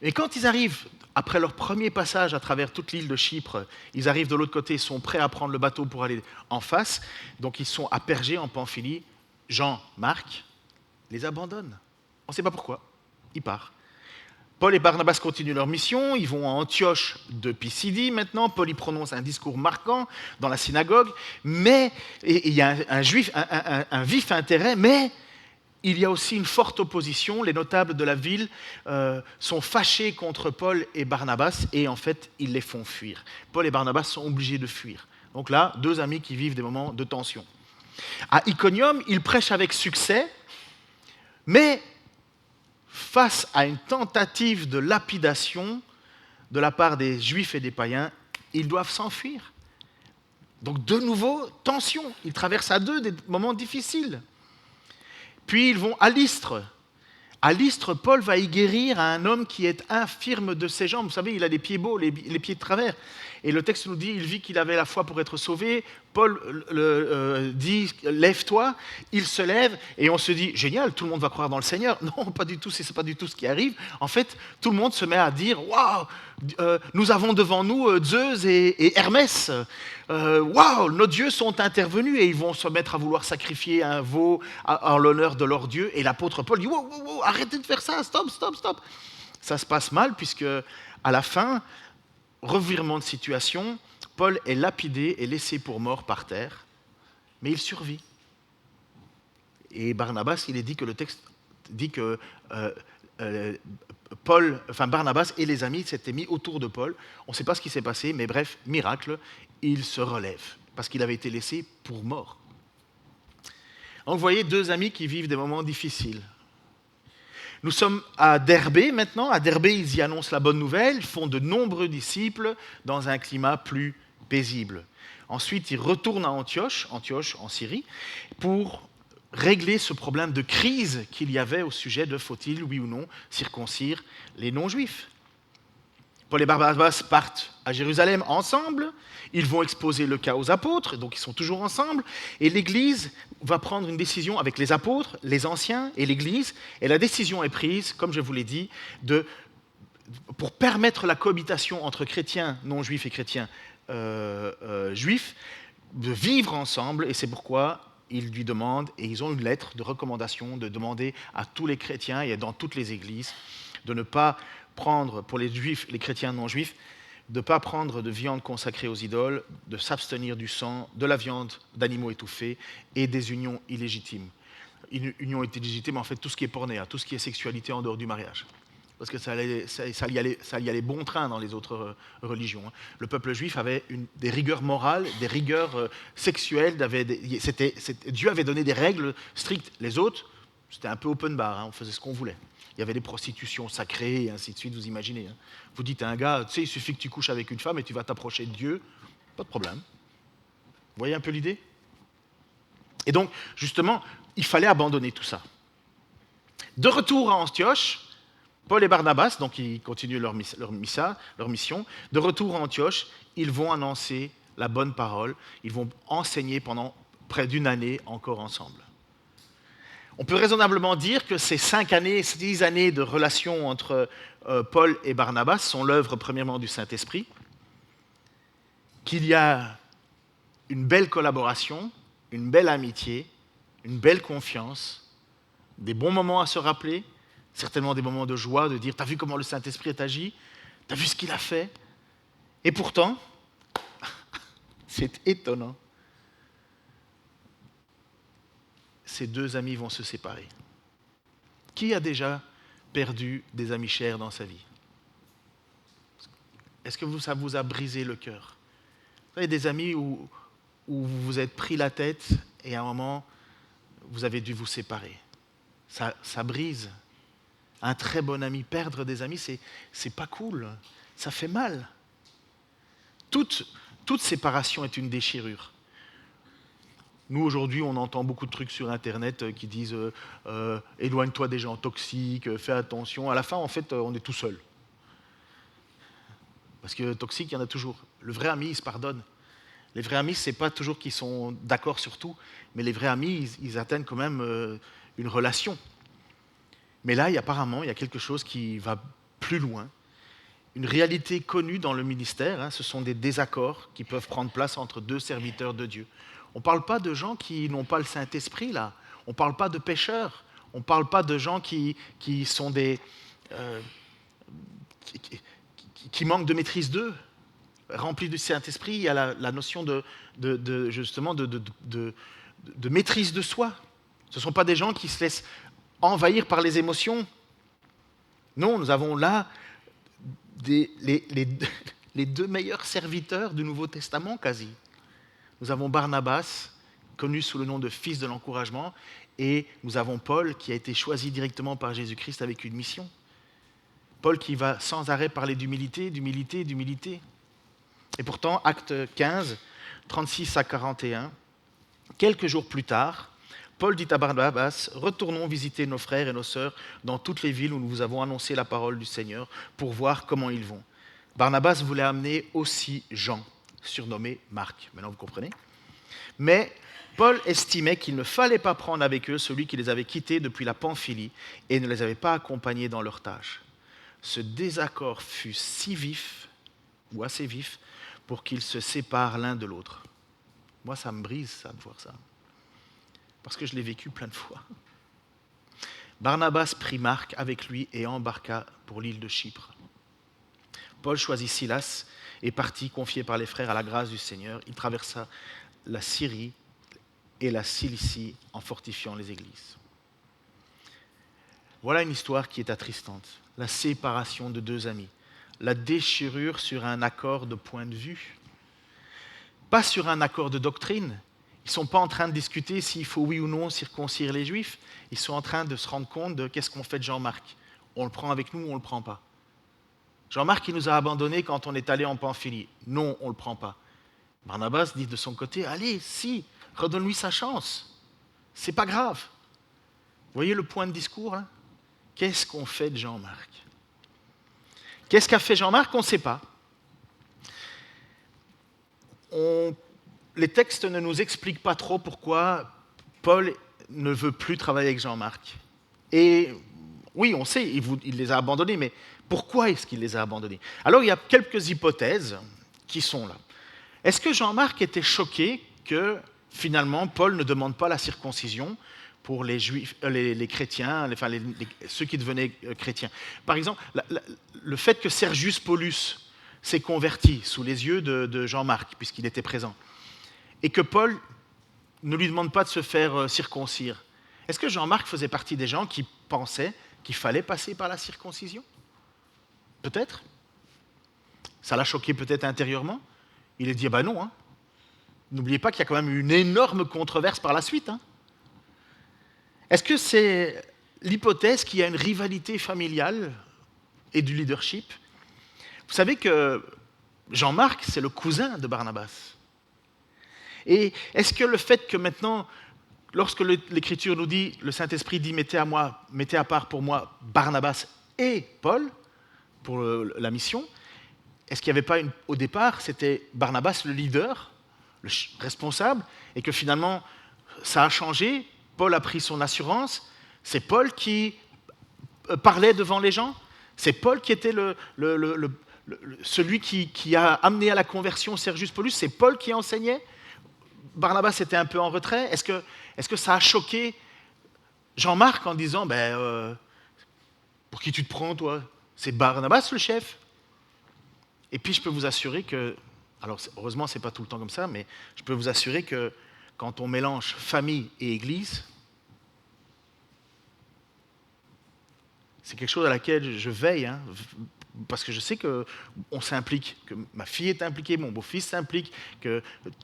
Et quand ils arrivent, après leur premier passage à travers toute l'île de Chypre, ils arrivent de l'autre côté, ils sont prêts à prendre le bateau pour aller en face. Donc ils sont à Pergé, en Pamphylie. Jean, Marc, les abandonne. On ne sait pas pourquoi. Il part. Paul et Barnabas continuent leur mission. Ils vont à Antioche de Pisidie maintenant. Paul y prononce un discours marquant dans la synagogue. Mais il y a un vif intérêt, mais il y a aussi une forte opposition. Les notables de la ville sont fâchés contre Paul et Barnabas et en fait, ils les font fuir. Paul et Barnabas sont obligés de fuir. Donc là, deux amis qui vivent des moments de tension. À Iconium, ils prêchent avec succès, mais face à une tentative de lapidation de la part des Juifs et des païens, ils doivent s'enfuir. Donc de nouveau, tension. Ils traversent à deux des moments difficiles. Puis ils vont à Lystre. À Lystre, Paul va y guérir à un homme qui est infirme de ses jambes. Vous savez, il a les pieds beaux, les pieds de travers. Et le texte nous dit, il vit qu'il avait la foi pour être sauvé. Paul dit, lève-toi. Il se lève et on se dit, génial, tout le monde va croire dans le Seigneur. Non, pas du tout, c'est pas du tout ce qui arrive. En fait, tout le monde se met à dire, waouh, nous avons devant nous Zeus et Hermès. Waouh, nos dieux sont intervenus et ils vont se mettre à vouloir sacrifier un veau en l'honneur de leur dieu. Et l'apôtre Paul dit, wow, arrêtez de faire ça, stop. Ça se passe mal puisque à la fin, revirement de situation, Paul est lapidé et laissé pour mort par terre, mais il survit. Et Barnabas, il est dit que le texte dit que Barnabas et les amis s'étaient mis autour de Paul. On ne sait pas ce qui s'est passé, mais bref, miracle, il se relève, parce qu'il avait été laissé pour mort. Donc vous voyez deux amis qui vivent des moments difficiles. Nous sommes à Derbé maintenant. À Derbé, ils y annoncent la bonne nouvelle, font de nombreux disciples dans un climat plus paisible. Ensuite, ils retournent à Antioche en Syrie, pour régler ce problème de crise qu'il y avait au sujet de faut-il, oui ou non, circoncire les non-juifs. Paul et Barnabas partent à Jérusalem ensemble, ils vont exposer le cas aux apôtres, donc ils sont toujours ensemble, et l'Église va prendre une décision avec les apôtres, les anciens et l'Église, et la décision est prise, comme je vous l'ai dit, pour permettre la cohabitation entre chrétiens non-juifs et chrétiens juifs, de vivre ensemble, et c'est pourquoi ils lui demandent, et ils ont une lettre de recommandation de demander à tous les chrétiens et dans toutes les églises de ne pas prendre, pour les juifs, les chrétiens non-juifs, de ne pas prendre de viande consacrée aux idoles, de s'abstenir du sang, de la viande d'animaux étouffés et des unions illégitimes. Une union illégitime, en fait, tout ce qui est pornéa, tout ce qui est sexualité en dehors du mariage. Parce que ça y allait bon train dans les autres religions. Le peuple juif avait des rigueurs morales, des rigueurs sexuelles. Dieu avait donné des règles strictes. Les autres, c'était un peu open bar, on faisait ce qu'on voulait. Il y avait des prostitutions sacrées et ainsi de suite, vous imaginez. Vous dites à un gars, tu sais, il suffit que tu couches avec une femme et tu vas t'approcher de Dieu, pas de problème. Vous voyez un peu l'idée ? Et donc, justement, il fallait abandonner tout ça. De retour à Antioche, Paul et Barnabas, donc ils continuent leur mission. De retour à Antioche, ils vont annoncer la bonne parole. Ils vont enseigner pendant près d'une année encore ensemble. On peut raisonnablement dire que ces 6 années de relation entre Paul et Barnabas sont l'œuvre premièrement du Saint-Esprit, qu'il y a une belle collaboration, une belle amitié, une belle confiance, des bons moments à se rappeler, certainement des moments de joie, de dire « T'as vu comment le Saint-Esprit est agi? T'as vu ce qu'il a fait ?» Et pourtant, c'est étonnant, ces deux amis vont se séparer. Qui a déjà perdu des amis chers dans sa vie? Est-ce que ça vous a brisé le cœur? Vous avez des amis où vous vous êtes pris la tête et à un moment, vous avez dû vous séparer. Ça brise. Un très bon ami, perdre des amis, c'est pas cool. Ça fait mal. Toute séparation est une déchirure. Nous, aujourd'hui, on entend beaucoup de trucs sur Internet qui disent éloigne-toi des gens toxiques, fais attention. À la fin, en fait, on est tout seul. Parce que toxique, il y en a toujours. Le vrai ami, il se pardonne. Les vrais amis, ce n'est pas toujours qu'ils sont d'accord sur tout, mais les vrais amis, ils atteignent quand même une relation. Mais là, apparemment, il y a quelque chose qui va plus loin. Une réalité connue dans le ministère, ce sont des désaccords qui peuvent prendre place entre deux serviteurs de Dieu. On ne parle pas de gens qui n'ont pas le Saint-Esprit, là. On ne parle pas de pécheurs. On ne parle pas de gens qui sont des... qui manquent de maîtrise d'eux. Remplis du Saint-Esprit, il y a la notion justement de maîtrise de soi. Ce ne sont pas des gens qui se laissent envahir par les émotions. Non, nous avons là les deux meilleurs serviteurs du Nouveau Testament, quasi. Nous avons Barnabas, connu sous le nom de fils de l'encouragement, et nous avons Paul, qui a été choisi directement par Jésus-Christ avec une mission. Paul qui va sans arrêt parler d'humilité, d'humilité, d'humilité. Et pourtant, acte 15, 36 à 41, quelques jours plus tard, Paul dit à Barnabas, « Retournons visiter nos frères et nos sœurs dans toutes les villes où nous vous avons annoncé la parole du Seigneur pour voir comment ils vont. » Barnabas voulait amener aussi Jean, surnommé Marc. Maintenant, vous comprenez? Mais Paul estimait qu'il ne fallait pas prendre avec eux celui qui les avait quittés depuis la Pamphylie et ne les avait pas accompagnés dans leurs tâches. Ce désaccord fut si vif, ou assez vif, pour qu'ils se séparent l'un de l'autre. Moi, ça me brise, ça, de voir ça. Parce que je l'ai vécu plein de fois. Barnabas prit Marc avec lui et embarqua pour l'île de Chypre. Paul choisit Silas et partit, confié par les frères à la grâce du Seigneur. Il traversa la Syrie et la Cilicie en fortifiant les églises. Voilà une histoire qui est attristante. La séparation de deux amis. La déchirure sur un accord de point de vue. Pas sur un accord de doctrine. Ils ne sont pas en train de discuter s'il faut oui ou non circoncire les Juifs. Ils sont en train de se rendre compte de qu'est-ce qu'on fait de Jean-Marc. On le prend avec nous ou on ne le prend pas. Jean-Marc, il nous a abandonnés quand on est allé en Pamphylie. Non, on ne le prend pas. Barnabas dit de son côté, allez, si, redonne-lui sa chance. C'est pas grave. Vous voyez le point de discours là? Qu'est-ce qu'on fait de Jean-Marc? Qu'est-ce qu'a fait Jean-Marc? On ne sait pas. Les textes ne nous expliquent pas trop pourquoi Paul ne veut plus travailler avec Jean-Marc. Et oui, on sait, il les a abandonnés, mais pourquoi est-ce qu'il les a abandonnés? Alors, il y a quelques hypothèses qui sont là. Est-ce que Jean-Marc était choqué que, finalement, Paul ne demande pas la circoncision pour les Juifs, les chrétiens, ceux qui devenaient chrétiens? Par exemple, le fait que Sergius Paulus s'est converti sous les yeux de Jean-Marc, puisqu'il était présent, et que Paul ne lui demande pas de se faire circoncire. Est-ce que Jean-Marc faisait partie des gens qui pensaient qu'il fallait passer par la circoncision? Peut-être. Ça l'a choqué peut-être intérieurement. Il a dit, bah non. N'oubliez pas qu'il y a quand même une énorme controverse par la suite. Est-ce que c'est l'hypothèse qu'il y a une rivalité familiale et du leadership? Vous savez que Jean-Marc, c'est le cousin de Barnabas. Et est-ce que le fait que maintenant, lorsque l'Écriture nous dit, le Saint-Esprit dit, mettez à part pour moi Barnabas et Paul, pour la mission, est-ce qu'il n'y avait pas au départ, c'était Barnabas le leader, le responsable, et que finalement, ça a changé, Paul a pris son assurance, c'est Paul qui parlait devant les gens, c'est Paul qui était celui qui a amené à la conversion Sergius Paulus, c'est Paul qui enseignait. Barnabas était un peu en retrait? Est-ce que ça a choqué Jean-Marc en disant pour qui tu te prends, toi? C'est Barnabas le chef? Et puis je peux vous assurer que, alors heureusement c'est pas tout le temps comme ça, mais je peux vous assurer que quand on mélange famille et église, c'est quelque chose à laquelle je veille, hein, parce que je sais qu'on s'implique, que ma fille est impliquée, mon beau-fils s'implique, que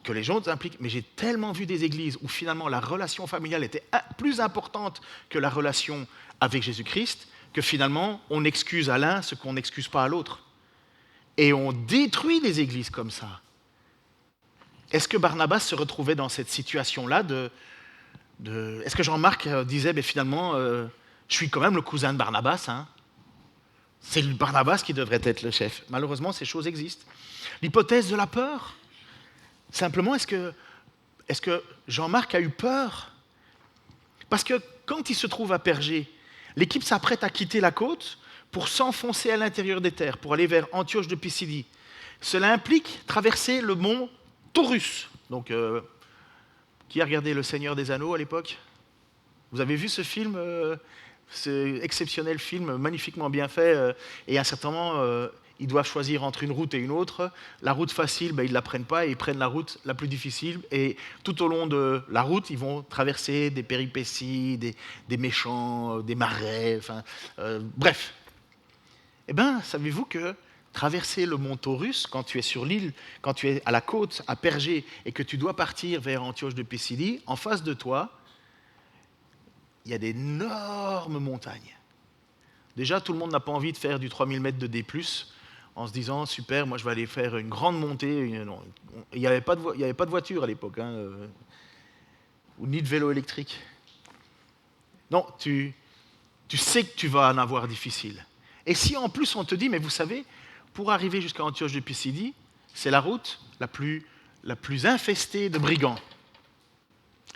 les gens s'impliquent, mais j'ai tellement vu des églises où finalement la relation familiale était plus importante que la relation avec Jésus-Christ, que finalement on excuse à l'un ce qu'on n'excuse pas à l'autre. Et on détruit les églises comme ça. Est-ce que Barnabas se retrouvait dans cette situation-là est-ce que Jean-Marc disait, finalement, je suis quand même le cousin de Barnabas, hein. C'est Barnabas qui devrait être le chef. Malheureusement, ces choses existent. L'hypothèse de la peur. Simplement, est-ce que Jean-Marc a eu peur? Parce que quand il se trouve à Pergé, l'équipe s'apprête à quitter la côte pour s'enfoncer à l'intérieur des terres, pour aller vers Antioche de Pisidie. Cela implique traverser le mont Taurus. Donc, qui a regardé Le Seigneur des Anneaux à l'époque? Vous avez vu ce film, ce exceptionnel film, magnifiquement bien fait, et à un certain moment, ils doivent choisir entre une route et une autre. La route facile, ils ne la prennent pas, et ils prennent la route la plus difficile, et tout au long de la route, ils vont traverser des péripéties, des méchants, des marais, bref. Eh bien, savez-vous que traverser le mont Taurus, quand tu es sur l'île, quand tu es à la côte, à Pergé, et que tu dois partir vers Antioche de Pisidie, en face de toi, il y a d'énormes montagnes. Déjà, tout le monde n'a pas envie de faire du 3000 mètres de D+, en se disant, super, moi je vais aller faire une grande montée. Il n'y avait pas de voiture à l'époque, hein, ou ni de vélo électrique. Non, tu sais que tu vas en avoir difficile. Et si en plus on te dit, mais vous savez, pour arriver jusqu'à Antioche de Pisidie, c'est la route la plus infestée de brigands.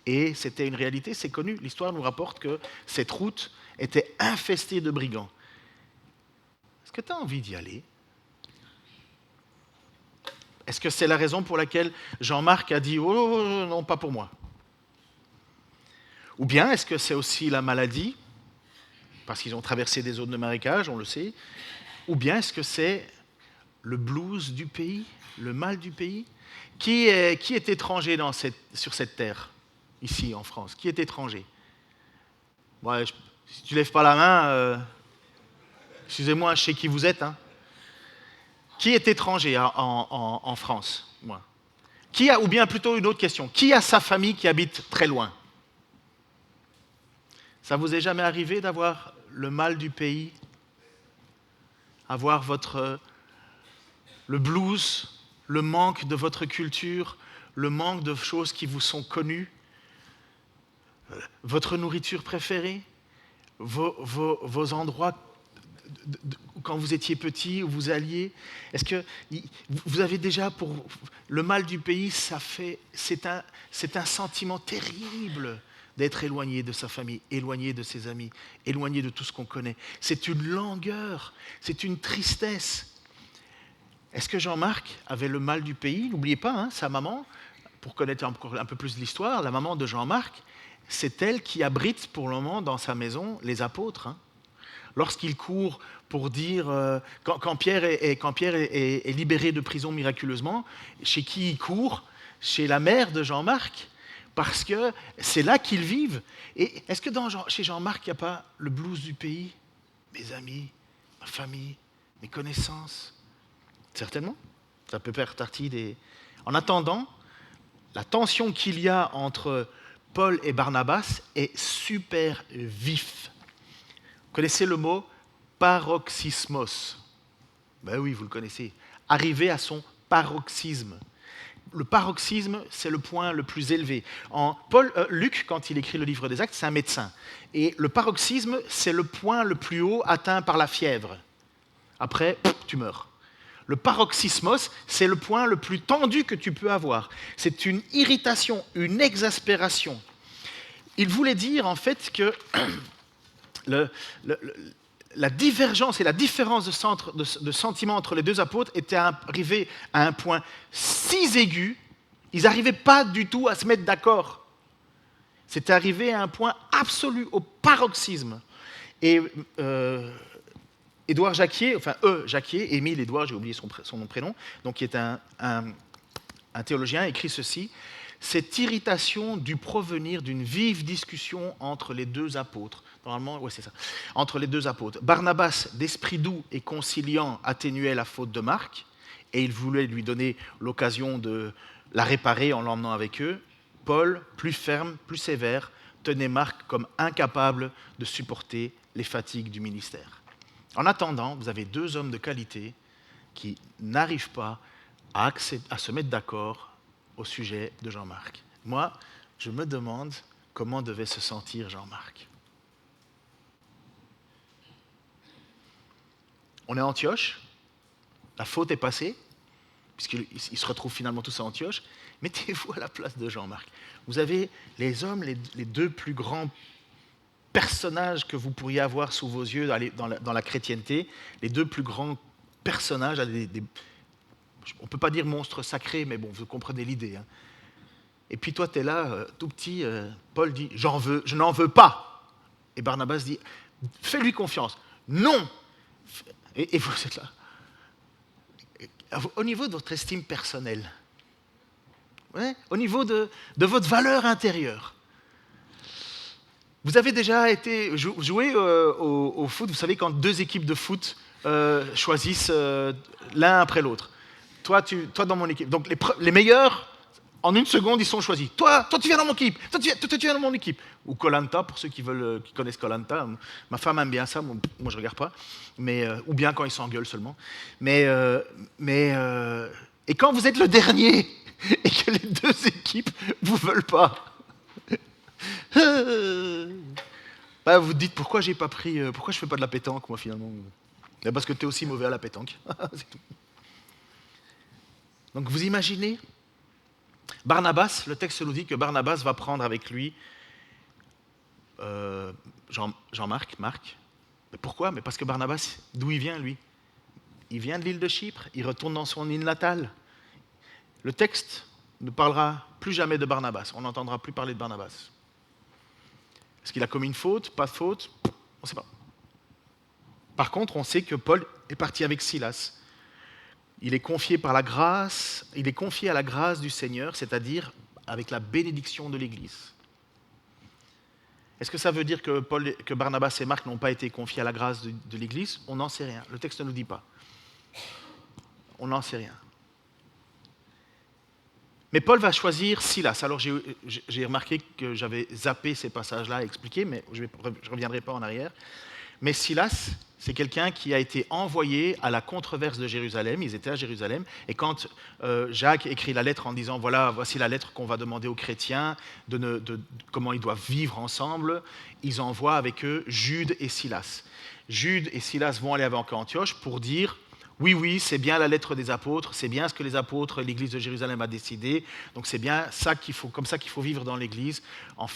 Et c'était une réalité, c'est connu. L'histoire nous rapporte que cette route était infestée de brigands. Est-ce que tu as envie d'y aller? Est-ce que c'est la raison pour laquelle Jean-Marc a dit « Oh non, pas pour moi ». Ou bien est-ce que c'est aussi la maladie, parce qu'ils ont traversé des zones de marécage, on le sait, ou bien est-ce que c'est le blues du pays, le mal du pays? Qui est étranger sur cette terre, ici en France? Qui est étranger? Bon, si tu ne lèves pas la main, excusez-moi, je sais qui vous êtes. Hein. Qui est étranger en France? Moi. Ou bien plutôt une autre question, qui a sa famille qui habite très loin? Ça vous est jamais arrivé d'avoir le mal du pays, avoir le blues, le manque de votre culture, le manque de choses qui vous sont connues, votre nourriture préférée, vos endroits quand vous étiez petit, où vous alliez? Est-ce que vous avez déjà, pour le mal du pays, c'est un sentiment terrible d'être éloigné de sa famille, éloigné de ses amis, éloigné de tout ce qu'on connaît. C'est une langueur, c'est une tristesse. Est-ce que Jean-Marc avait le mal du pays? N'oubliez pas, hein, sa maman, pour connaître encore un peu plus de l'histoire, la maman de Jean-Marc, c'est elle qui abrite pour le moment dans sa maison les apôtres. Hein. Lorsqu'il court pour dire, quand Pierre est libéré de prison miraculeusement, chez qui il court? Chez la mère de Jean-Marc, parce que c'est là qu'ils vivent. Et est-ce que chez Jean-Marc, il n'y a pas le blues du pays? Mes amis, ma famille, mes connaissances? Certainement. Ça peut faire partie des... En attendant, la tension qu'il y a entre Paul et Barnabas est super vif. Vous connaissez le mot paroxysmos? Ben oui, vous le connaissez. Arriver à son paroxysme. Le paroxysme, c'est le point le plus élevé. Luc, quand il écrit le livre des Actes, c'est un médecin. Et le paroxysme, c'est le point le plus haut atteint par la fièvre. Après, tu meurs. Le paroxysmos, c'est le point le plus tendu que tu peux avoir. C'est une irritation, une exaspération. Il voulait dire en fait que la divergence et la différence de sentiments entre les deux apôtres était arrivée à un point si aigu Ils n'arrivaient pas du tout à se mettre d'accord. C'était arrivé à un point absolu, au paroxysme. Et Édouard Jacquier, Jacquier, Émile Édouard, j'ai oublié son nom de prénom, donc qui est un théologien, écrit ceci: cette irritation dut provenir d'une vive discussion entre les deux apôtres. Normalement, ouais, c'est ça. Entre les deux apôtres. Barnabas, d'esprit doux et conciliant, atténuait la faute de Marc, et il voulait lui donner l'occasion de la réparer en l'emmenant avec eux. Paul, plus ferme, plus sévère, tenait Marc comme incapable de supporter les fatigues du ministère. En attendant, vous avez deux hommes de qualité qui n'arrivent pas à se mettre d'accord au sujet de Jean-Marc. Moi, je me demande comment devait se sentir Jean-Marc. On est à Antioche, la faute est passée, puisqu'ils se retrouvent finalement tous à Antioche. Mettez-vous à la place de Jean-Marc. Vous avez les hommes, les deux plus grands personnages que vous pourriez avoir sous vos yeux dans la chrétienté, les deux plus grands personnages, on ne peut pas dire monstres sacrés, mais bon, vous comprenez l'idée. Hein. Et puis toi, tu es là, tout petit, Paul dit « je n'en veux pas ». Et Barnabas dit « fais-lui confiance ». Non. Et vous êtes là. Au niveau de votre estime personnelle, ouais, au niveau de votre valeur intérieure, vous avez déjà été joué au foot, vous savez, quand deux équipes de foot choisissent l'un après l'autre. Toi, dans mon équipe. Donc les meilleurs, en une seconde, ils sont choisis. Toi, tu viens dans mon équipe. Toi, tu viens dans mon équipe. Ou Koh-Lanta, pour ceux qui connaissent Koh-Lanta. Ma femme aime bien ça, moi je ne regarde pas. Ou bien quand ils s'engueulent seulement. Et quand vous êtes le dernier et que les deux équipes ne vous veulent pas, bah, vous dites pourquoi je ne fais pas de la pétanque, moi, finalement. Parce que tu es aussi mauvais à la pétanque. C'est tout. Donc vous imaginez, Barnabas, le texte nous dit que Barnabas va prendre avec lui Jean-Marc, Marc. Mais pourquoi? Mais parce que Barnabas, d'où il vient, lui? Il vient de l'île de Chypre, il retourne dans son île natale. Le texte ne parlera plus jamais de Barnabas, on n'entendra plus parler de Barnabas. Est-ce qu'il a commis une faute? Pas de faute? On ne sait pas. Par contre, on sait que Paul est parti avec Silas. Il est confié à la grâce du Seigneur, c'est-à-dire avec la bénédiction de l'Église. Est-ce que ça veut dire que Barnabas et Marc n'ont pas été confiés à la grâce de l'Église? On n'en sait rien. Le texte ne nous dit pas. On n'en sait rien. Mais Paul va choisir Silas. Alors j'ai remarqué que j'avais zappé ces passages-là à expliquer, mais je ne reviendrai pas en arrière. Mais Silas, c'est quelqu'un qui a été envoyé à la controverse de Jérusalem. Ils étaient à Jérusalem. Et quand Jacques écrit la lettre en disant « voici la lettre qu'on va demander aux chrétiens, de comment ils doivent vivre ensemble », ils envoient avec eux Jude et Silas. Jude et Silas vont aller avec Antioche pour dire « oui, c'est bien la lettre des apôtres, c'est bien ce que les apôtres, l'église de Jérusalem a décidé, donc c'est bien ça comme ça qu'il faut vivre dans l'église, en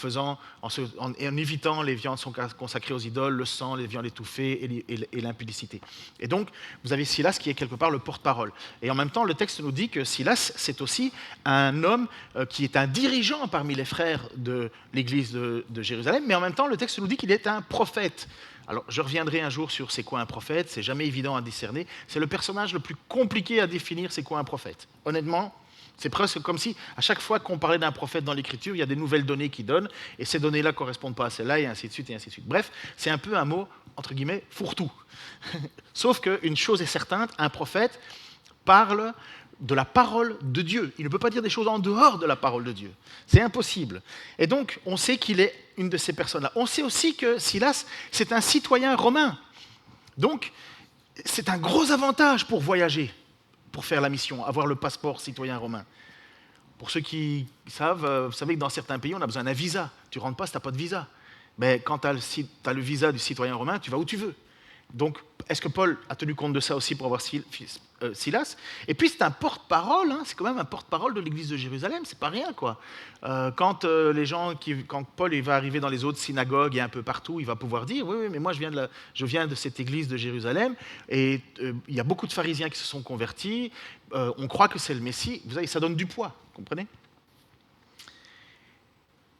évitant les viandes consacrées aux idoles, le sang, les viandes étouffées et l'impudicité. » Et donc, vous avez Silas qui est quelque part le porte-parole. Et en même temps, le texte nous dit que Silas, c'est aussi un homme qui est un dirigeant parmi les frères de l'église de Jérusalem, mais en même temps, le texte nous dit qu'il est un prophète. Alors, je reviendrai un jour sur c'est quoi un prophète, c'est jamais évident à discerner. C'est le personnage le plus compliqué à définir, c'est quoi un prophète. Honnêtement, c'est presque comme si, à chaque fois qu'on parlait d'un prophète dans l'Écriture, il y a des nouvelles données qui donnent, et ces données-là ne correspondent pas à celles-là, et ainsi de suite, et ainsi de suite. Bref, c'est un peu un mot, entre guillemets, fourre-tout. Sauf qu'une chose est certaine, un prophète parle de la parole de Dieu. Il ne peut pas dire des choses en dehors de la parole de Dieu. C'est impossible. Et donc, on sait qu'il est une de ces personnes-là. On sait aussi que Silas, c'est un citoyen romain. Donc, c'est un gros avantage pour voyager, pour faire la mission, avoir le passeport citoyen romain. Pour ceux qui savent, vous savez que dans certains pays, on a besoin d'un visa. Tu ne rentres pas si tu n'as pas de visa. Mais quand tu as le visa du citoyen romain, tu vas où tu veux. Donc, est-ce que Paul a tenu compte de ça aussi pour avoir Silas? Et puis, c'est un porte-parole, hein, c'est quand même un porte-parole de l'église de Jérusalem, c'est pas rien, quoi. Quand Paul il va arriver dans les autres synagogues et un peu partout, il va pouvoir dire, oui, mais moi je viens de cette église de Jérusalem, et il y a beaucoup de pharisiens qui se sont convertis, on croit que c'est le Messie, vous savez, ça donne du poids, vous comprenez?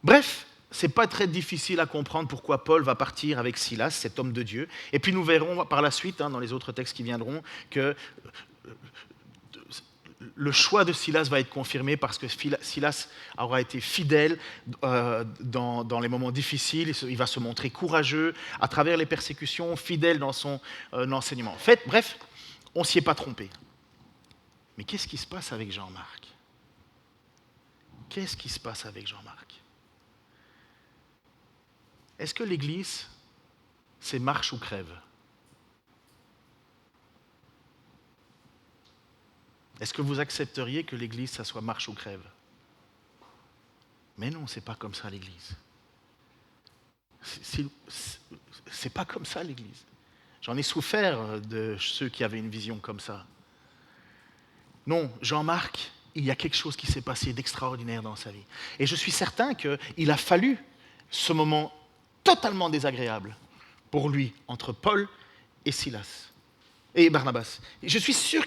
Bref, ce n'est pas très difficile à comprendre pourquoi Paul va partir avec Silas, cet homme de Dieu. Et puis nous verrons par la suite, dans les autres textes qui viendront, que le choix de Silas va être confirmé parce que Silas aura été fidèle dans les moments difficiles, il va se montrer courageux à travers les persécutions, fidèle dans son enseignement. En fait, bref, on ne s'y est pas trompé. Mais qu'est-ce qui se passe avec Jean-Marc ? Qu'est-ce qui se passe avec Jean-Marc ? Est-ce que l'Église, c'est marche ou crève ? Est-ce que vous accepteriez que l'Église, ça soit marche ou crève ? Mais non, c'est pas comme ça l'Église. C'est pas comme ça l'Église. J'en ai souffert de ceux qui avaient une vision comme ça. Non, Jean-Marc, il y a quelque chose qui s'est passé d'extraordinaire dans sa vie. Et je suis certain qu'il a fallu ce moment totalement désagréable pour lui, entre Paul et Silas, et Barnabas. Et je suis sûr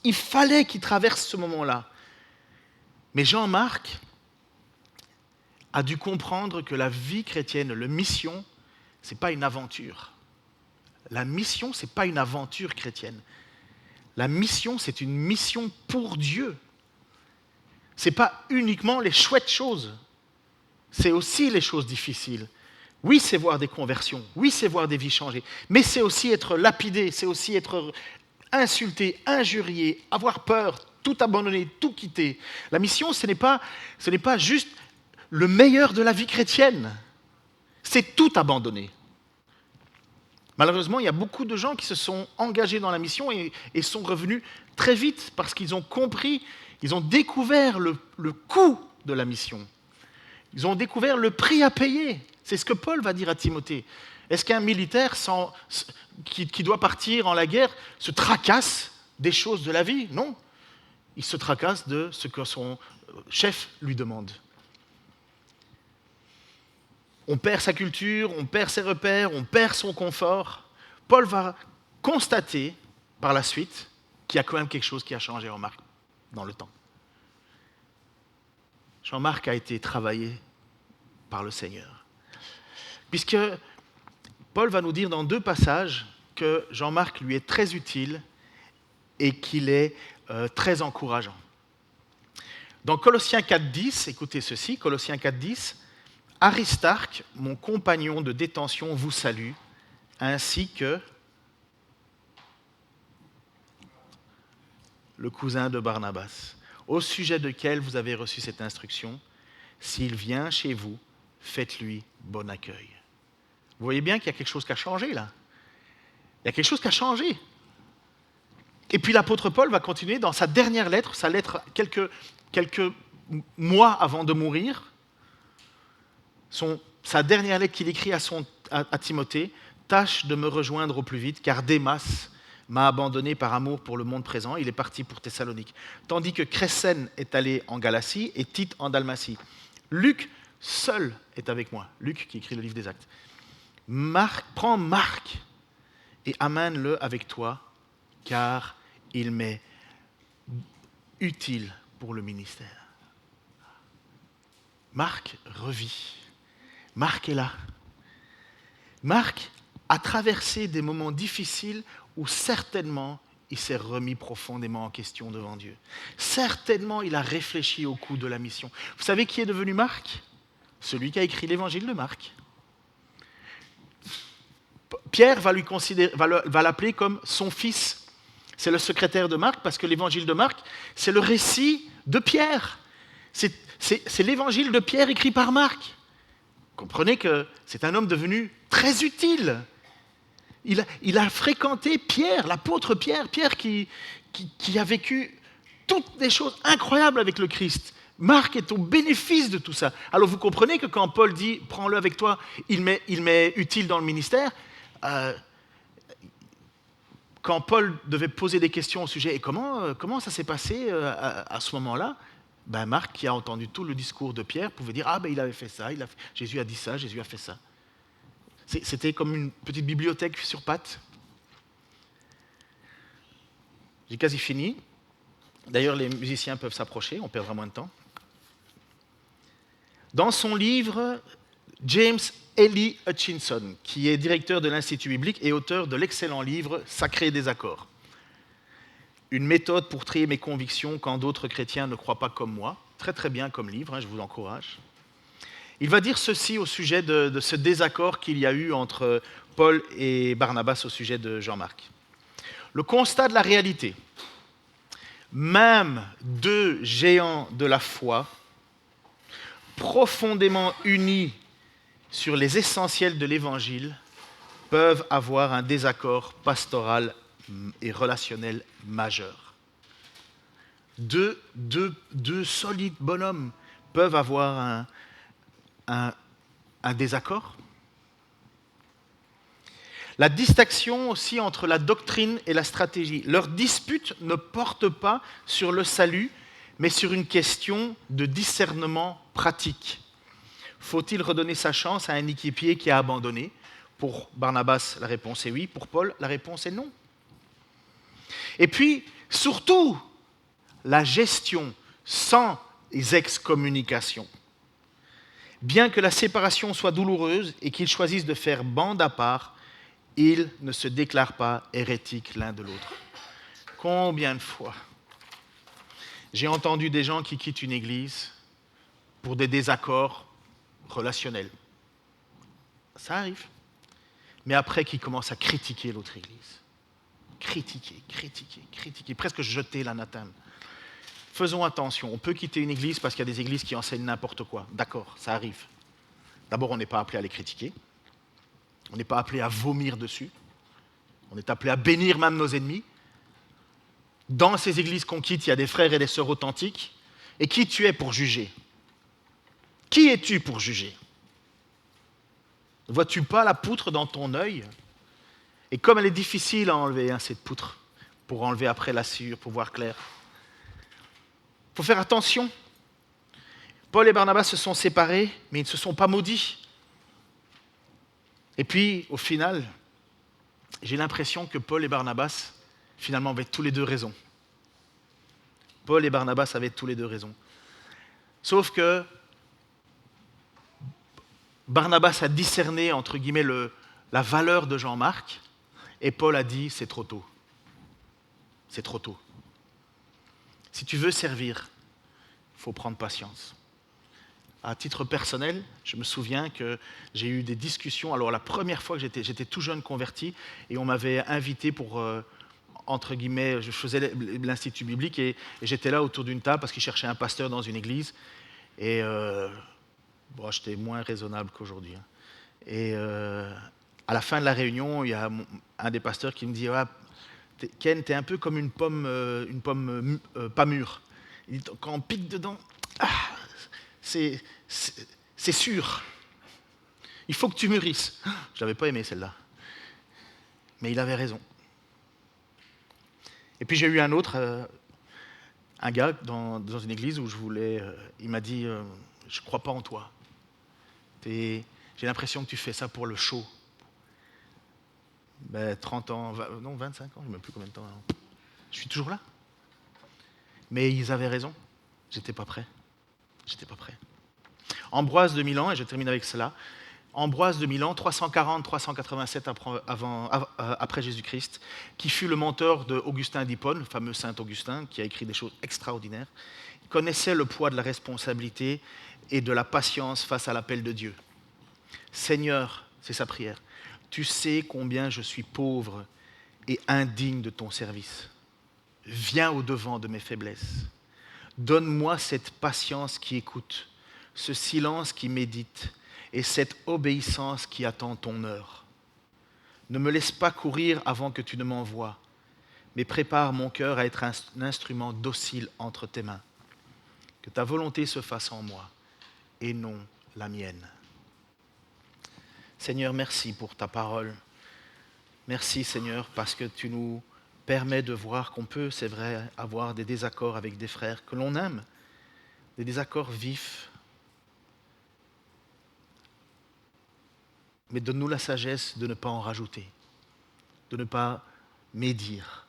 il fallait qu'il traverse ce moment-là. Mais Jean-Marc a dû comprendre que la vie chrétienne, la mission, ce n'est pas une aventure. La mission, ce n'est pas une aventure chrétienne. La mission, c'est une mission pour Dieu. Ce n'est pas uniquement les chouettes choses. C'est aussi les choses difficiles. Oui, c'est voir des conversions. Oui, c'est voir des vies changer. Mais c'est aussi être lapidé. C'est aussi être insulté, injurié, avoir peur, tout abandonner, tout quitter. La mission, ce n'est pas juste le meilleur de la vie chrétienne. C'est tout abandonner. Malheureusement, il y a beaucoup de gens qui se sont engagés dans la mission et sont revenus très vite parce qu'ils ont compris, ils ont découvert le coût de la mission. Ils ont découvert le prix à payer. C'est ce que Paul va dire à Timothée. Est-ce qu'un militaire qui doit partir en la guerre se tracasse des choses de la vie ? Non. Il se tracasse de ce que son chef lui demande. On perd sa culture, on perd ses repères, on perd son confort. Paul va constater par la suite qu'il y a quand même quelque chose qui a changé en Marc dans le temps. Jean-Marc a été travaillé par le Seigneur. Puisque Paul va nous dire dans 2 passages que Jean-Marc lui est très utile et qu'il est très encourageant. Dans Colossiens 4,10, écoutez ceci, Colossiens 4,10, « Aristarque, mon compagnon de détention, vous salue, ainsi que le cousin de Barnabas, au sujet duquel vous avez reçu cette instruction. S'il vient chez vous, faites-lui bon accueil. » Vous voyez bien qu'il y a quelque chose qui a changé là. Il y a quelque chose qui a changé. Et puis l'apôtre Paul va continuer dans sa dernière lettre, sa lettre quelques mois avant de mourir, sa dernière lettre qu'il écrit à Timothée, « Tâche de me rejoindre au plus vite, car Démas m'a abandonné par amour pour le monde présent, il est parti pour Thessalonique. Tandis que Crescène est allé en Galatie et Tite en Dalmatie. Luc seul est avec moi. » Luc qui écrit le livre des Actes. « Prends Marc et amène-le avec toi, car il m'est utile pour le ministère. » Marc revit. Marc est là. Marc a traversé des moments difficiles où certainement il s'est remis profondément en question devant Dieu. Certainement il a réfléchi au coût de la mission. Vous savez qui est devenu Marc ? Celui qui a écrit l'évangile de Marc. Pierre va l'appeler comme son fils. C'est le secrétaire de Marc parce que l'évangile de Marc, c'est le récit de Pierre. C'est l'évangile de Pierre écrit par Marc. Comprenez que c'est un homme devenu très utile. Il a fréquenté Pierre, l'apôtre Pierre qui a vécu toutes des choses incroyables avec le Christ. Marc est au bénéfice de tout ça. Alors vous comprenez que quand Paul dit « prends-le avec toi, il m'est utile dans le ministère », quand Paul devait poser des questions au sujet « et comment ça s'est passé à ce moment-là ?» Marc, qui a entendu tout le discours de Pierre, pouvait dire « ah il avait fait ça, Jésus a dit ça, Jésus a fait ça ». C'était comme une petite bibliothèque sur pattes. J'ai quasi fini. D'ailleurs, les musiciens peuvent s'approcher, on perdra moins de temps. Dans son livre, James Eli Hutchinson, qui est directeur de l'Institut biblique et auteur de l'excellent livre Sacrés désaccords. Une méthode pour trier mes convictions quand d'autres chrétiens ne croient pas comme moi. Très très bien comme livre, je vous encourage. Il va dire ceci au sujet de ce désaccord qu'il y a eu entre Paul et Barnabas au sujet de Jean-Marc. Le constat de la réalité, même deux géants de la foi, profondément unis sur les essentiels de l'Évangile, peuvent avoir un désaccord pastoral et relationnel majeur. Deux solides bonhommes peuvent avoir un désaccord. La distinction aussi entre la doctrine et la stratégie. Leur dispute ne porte pas sur le salut, mais sur une question de discernement pratique. Faut-il redonner sa chance à un équipier qui a abandonné? Pour Barnabas, la réponse est oui. Pour Paul, la réponse est non. Et puis, surtout, la gestion sans les excommunications. Bien que la séparation soit douloureuse et qu'ils choisissent de faire bande à part, ils ne se déclarent pas hérétiques l'un de l'autre. Combien de fois j'ai entendu des gens qui quittent une église pour des désaccords relationnels. Ça arrive. Mais après, qui commencent à critiquer l'autre église. Critiquer, presque jeter l'anathème. Faisons attention, on peut quitter une église parce qu'il y a des églises qui enseignent n'importe quoi. D'accord, ça arrive. D'abord, on n'est pas appelé à les critiquer. On n'est pas appelé à vomir dessus. On est appelé à bénir même nos ennemis. Dans ces églises qu'on quitte, il y a des frères et des sœurs authentiques. Et qui tu es pour juger? Qui es-tu pour juger? Ne vois-tu pas la poutre dans ton œil? Et comme elle est difficile à enlever, cette poutre, pour enlever après la sciure, pour voir clair. Il faut faire attention. Paul et Barnabas se sont séparés, mais ils ne se sont pas maudits. Et puis, au final, j'ai l'impression que Paul et Barnabas, finalement, avaient tous les deux raison. Paul et Barnabas avaient tous les deux raison. Sauf que Barnabas a discerné, entre guillemets, la valeur de Jean-Marc, et Paul a dit, c'est trop tôt. C'est trop tôt. Si tu veux servir, il faut prendre patience. À titre personnel, je me souviens que j'ai eu des discussions. Alors la première fois que j'étais tout jeune converti, et on m'avait invité pour, entre guillemets, je faisais l'Institut biblique, et j'étais là autour d'une table parce qu'ils cherchaient un pasteur dans une église. Et j'étais moins raisonnable qu'aujourd'hui. Et à la fin de la réunion, il y a un des pasteurs qui me dit Ken, t'es un peu comme une pomme pas mûre. Il dit, quand on pique dedans, c'est sûr. Il faut que tu mûrisses. Je n'avais pas aimé celle-là. Mais il avait raison. Et puis j'ai eu un autre, un gars dans une église où il m'a dit, je ne crois pas en toi. J'ai l'impression que tu fais ça pour le show. 30 ans, 25 ans, je ne sais même plus combien de temps. Je suis toujours là. Mais ils avaient raison. J'étais pas prêt. Ambroise de Milan, et je termine avec cela. Ambroise de Milan, 340-387 après Jésus-Christ, qui fut le mentor d'Augustin d'Hippone, le fameux saint Augustin, qui a écrit des choses extraordinaires. Il connaissait le poids de la responsabilité et de la patience face à l'appel de Dieu. Seigneur, c'est sa prière, tu sais combien je suis pauvre et indigne de ton service. Viens au-devant de mes faiblesses. Donne-moi cette patience qui écoute, ce silence qui médite et cette obéissance qui attend ton heure. Ne me laisse pas courir avant que tu ne m'envoies, mais prépare mon cœur à être un instrument docile entre tes mains. Que ta volonté se fasse en moi et non la mienne. Seigneur, merci pour ta parole. Merci Seigneur parce que tu nous permets de voir qu'on peut, c'est vrai, avoir des désaccords avec des frères que l'on aime, des désaccords vifs. Mais donne-nous la sagesse de ne pas en rajouter, de ne pas médire,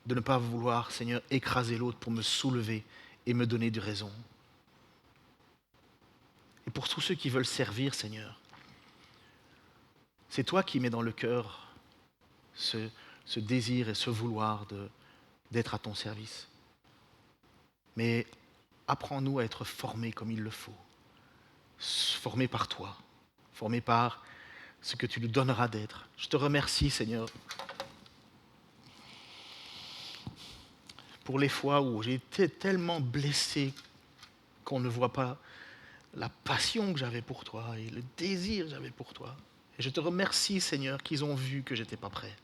de ne pas vouloir, Seigneur, écraser l'autre pour me soulever et me donner du raison. Et pour tous ceux qui veulent servir, Seigneur, c'est toi qui mets dans le cœur ce désir et ce vouloir d'être à ton service. Mais apprends-nous à être formés comme il le faut, formés par toi, formés par ce que tu nous donneras d'être. Je te remercie, Seigneur, pour les fois où j'ai été tellement blessé qu'on ne voit pas la passion que j'avais pour toi et le désir que j'avais pour toi. Et je te remercie, Seigneur, qu'ils ont vu que je n'étais pas prêt.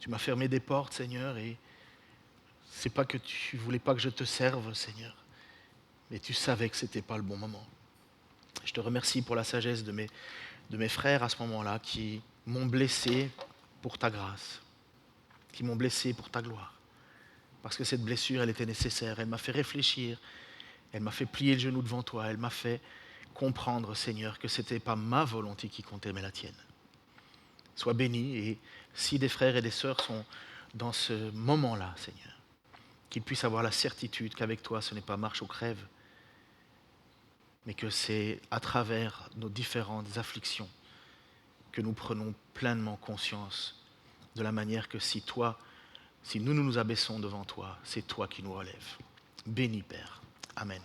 Tu m'as fermé des portes, Seigneur, et c'est pas que tu voulais pas que je te serve, Seigneur, mais tu savais que ce n'était pas le bon moment. Je te remercie pour la sagesse de mes frères à ce moment-là qui m'ont blessé pour ta grâce, qui m'ont blessé pour ta gloire. Parce que cette blessure, elle était nécessaire, elle m'a fait réfléchir, elle m'a fait plier le genou devant toi, elle m'a fait comprendre, Seigneur, que ce n'était pas ma volonté qui comptait, mais la tienne. Sois béni, et si des frères et des sœurs sont dans ce moment-là, Seigneur, qu'ils puissent avoir la certitude qu'avec toi, ce n'est pas marche ou crève, mais que c'est à travers nos différentes afflictions que nous prenons pleinement conscience de la manière que si nous nous abaissons devant toi, c'est toi qui nous relèves. Béni, Père. Amen.